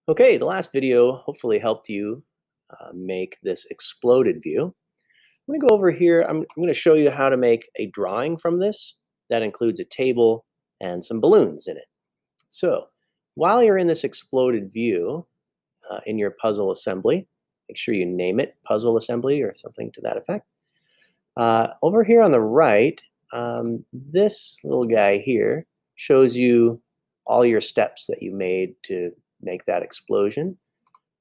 Okay, the last video hopefully helped you make this exploded view. I'm going to go over here. I'm going to show you how to make a drawing from this that includes a table and some balloons in it. So while you're in this exploded view in your puzzle assembly, make sure you name it puzzle assembly or something to that effect. Over here on the right, this little guy here shows you all your steps that you made to make that explosion.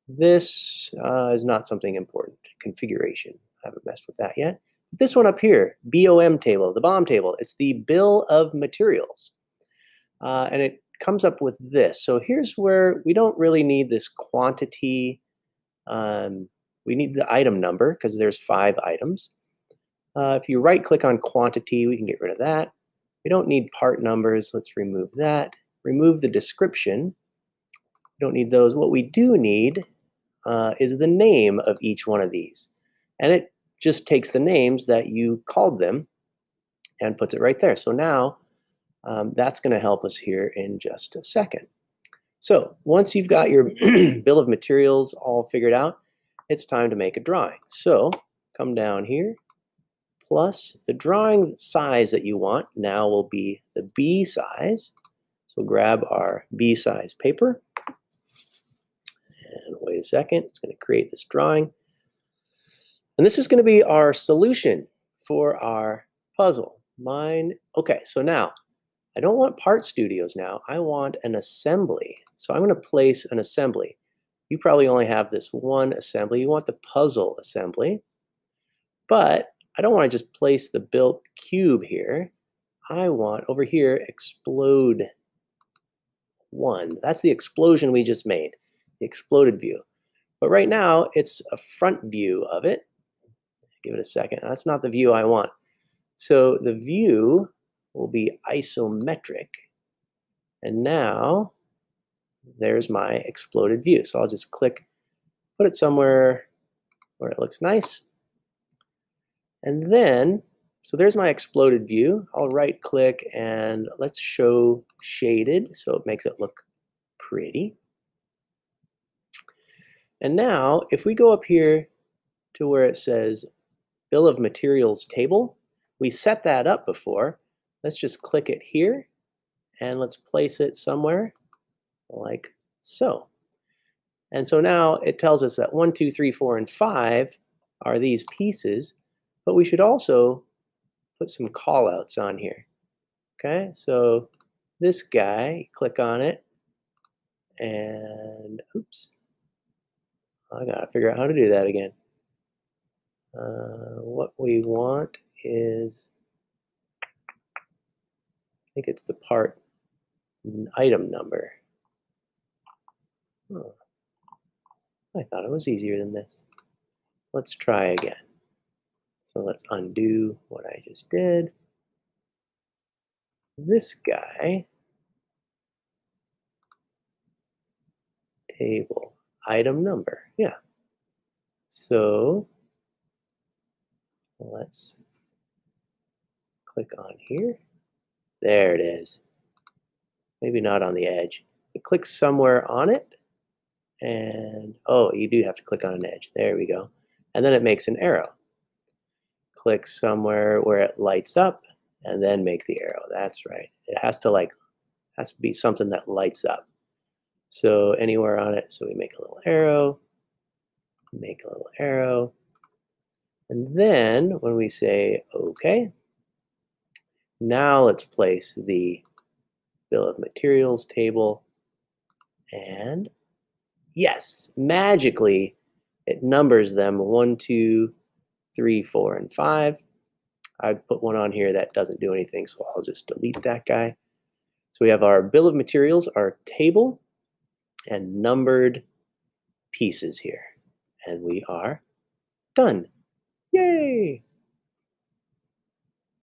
This is not something important. Configuration. I haven't messed with that yet. This one up here, BOM table, the bomb table, it's the bill of materials. And it comes up with this. So here's where we don't really need this quantity. We need the item number because there's 5 items. If you right click on quantity, we can get rid of that. We don't need part numbers. Let's remove that. Remove the description. We don't need those. What we do need is the name of each one of these. And it just takes the names that you called them and puts it right there. So now that's going to help us here in just a second. So once you've got your bill of materials all figured out, it's time to make a drawing. So come down here, plus the drawing size that you want now will be the B size. So grab our B size paper. And wait a second, it's going to create this drawing. And this is going to be our solution for our puzzle. Okay, so now I don't want part studios now. I want an assembly. So I'm going to place an assembly. You probably only have this one assembly. You want the puzzle assembly. But I don't want to just place the built cube here. I want over here explode 1. That's the explosion we just made, the exploded view. But right now it's a front view of it. Give it a second. That's not the view I want. So the view will be isometric. And now there's my exploded view. So I'll just click, put it somewhere where it looks nice. And then, so there's my exploded view. I'll right click and let's show shaded so it makes it look pretty. And now if we go up here to where it says bill of materials table, we set that up before. Let's just click it here and let's place it somewhere like so. And so now it tells us that 1, 2, 3, 4, and 5 are these pieces, but we should also put some callouts on here. Okay, so this guy, click on it, and oops, I gotta figure out how to do that again. What we want is, I think it's the part item number. Oh, I thought it was easier than this. Let's try again. So let's undo what I just did. This guy, table, item number, yeah. So let's click on here. There it is. Maybe not on the edge, but click somewhere on it. And oh, you do have to click on an edge. There we go. And then it makes an arrow. Click somewhere where it lights up and then make the arrow. That's right. It has to be something that lights up. So anywhere on it. So we make a little arrow, make a little arrow. And then when we say OK, now let's place the bill of materials table. And yes, magically it numbers them 1, 2, 3, 4, and 5. I put one on here that doesn't do anything, so I'll just delete that guy. So we have our bill of materials, our table, and numbered pieces here. And we are done. Yay!